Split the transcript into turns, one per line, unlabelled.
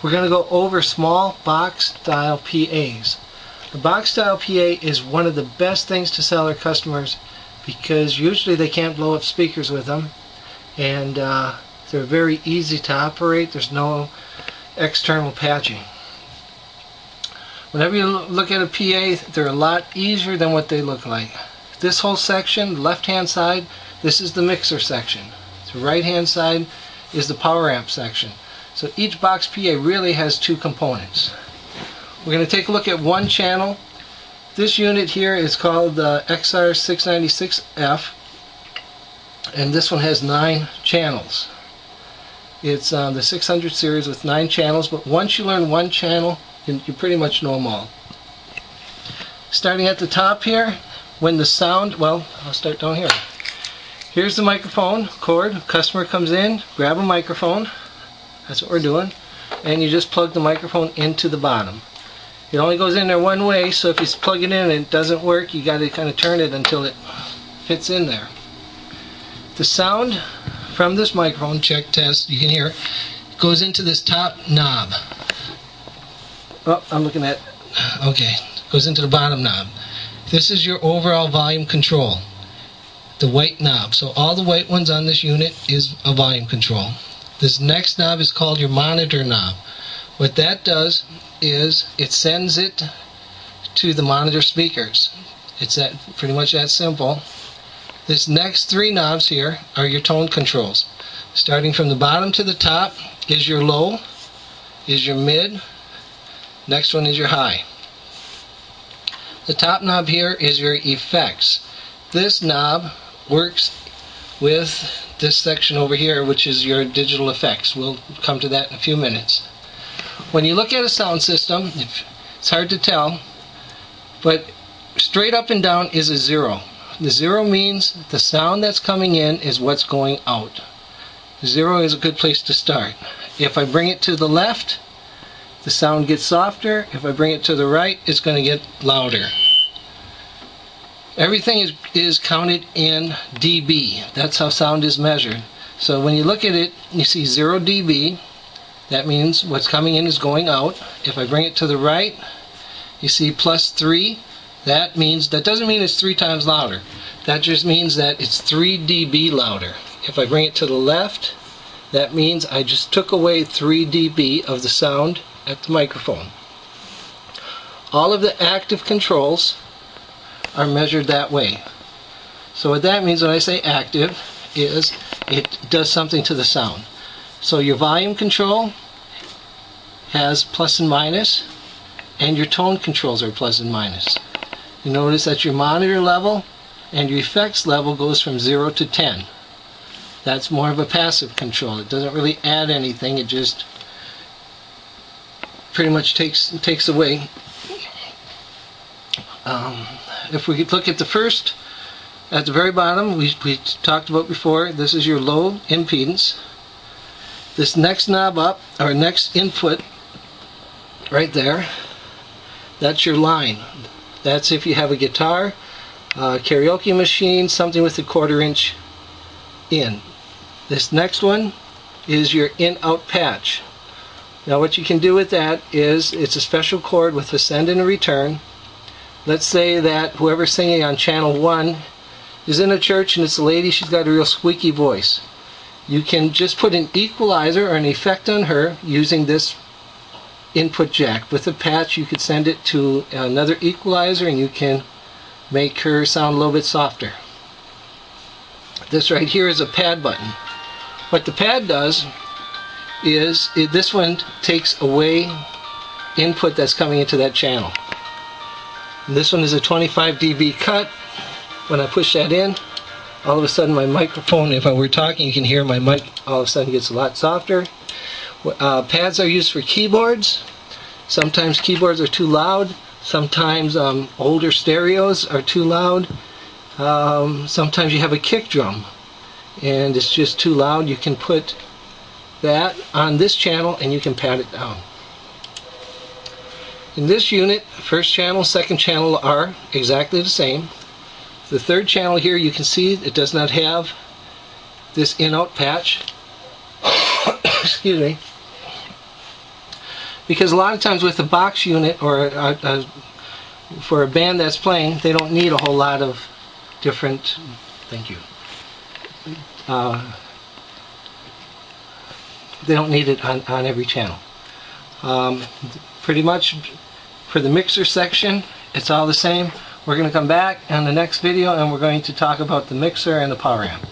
we're going to go over small box style PAs. The box style PA is one of the best things to sell our customers because usually they can't blow up speakers with them, and they're very easy to operate. There's no external patching. Whenever you look at a PA, they're a lot easier than what they look like. This whole section, the left hand side, this is the mixer section. The right hand side is the power amp section. So each box PA really has two components. We're going to take a look at one channel. This unit here is called the XR696F, and this one has 9 channels. It's the 600 series with 9 channels, but once you learn one channel, you pretty much know them all. Starting at the top here, when the sound, well, I'll start down here. Here's the microphone cord. Customer comes in, grab a microphone. That's what we're doing. And you just plug the microphone into the bottom. It only goes in there one way, so if you plug it in and it doesn't work, you got to kind of turn it until it fits in there. The sound from this microphone, check test, you can hear it, goes into this top knob. Oh, I'm looking at, okay, goes into the bottom knob. This is your overall volume control, the white knob. So all the white ones on this unit is a volume control. This next knob is called your monitor knob. What that does is it sends it to the monitor speakers. It's pretty much that simple. This next 3 knobs here are your tone controls. Starting from the bottom to the top is your low, is your mid, next one is your high. The top knob here is your effects. This knob works with this section over here, which is your digital effects. We'll come to that in a few minutes. When you look at a sound system, it's hard to tell, but straight up and down is a 0. The 0 means the sound that's coming in is what's going out. 0 is a good place to start. If I bring it to the left, the sound gets softer. If I bring it to the right, it's going to get louder. Everything is counted in dB. That's how sound is measured. So when you look at it, you see 0 dB. That means what's coming in is going out. If I bring it to the right, you see +3. That doesn't mean it's 3 times louder. That just means that it's 3 dB louder. If I bring it to the left, that means I just took away 3 dB of the sound at the microphone. All of the active controls are measured that way. So what that means when I say active is it does something to the sound. So your volume control has plus and minus, and your tone controls are plus and minus. You notice that your monitor level and your effects level goes from 0 to 10. That's more of a passive control. It doesn't really add anything, it just pretty much takes away. If we could look at the first, at the very bottom, we talked about before, this is your low impedance. This next knob up, or next input, right there, that's your line. That's if you have a guitar, a karaoke machine, something with a 1/4 inch in. This next one is your in-out patch. Now what you can do with that is, it's a special cord with a send and a return. Let's say that whoever's singing on channel 1 is in a church and it's a lady, she's got a real squeaky voice. You can just put an equalizer or an effect on her using this input jack. With a patch you could send it to another equalizer and you can make her sound a little bit softer. This right here is a pad button. What the pad does is this one takes away input that's coming into that channel. And this one is a 25 dB cut. When I push that in, all of a sudden my microphone, if I were talking, you can hear my mic all of a sudden gets a lot softer. Pads are used for keyboards. Sometimes keyboards are too loud. Sometimes older stereos are too loud. Sometimes you have a kick drum and it's just too loud. You can put that on this channel and you can pad it down. In this unit, first channel, second channel are exactly the same. The third channel here, you can see it does not have this in-out patch. Excuse me. because a lot of times with a box unit or for a band that's playing, they don't need a whole lot of different, thank you, they don't need it on every channel. Pretty much for the mixer section, it's all the same. We're going to come back in the next video and we're going to talk about the mixer and the power amp.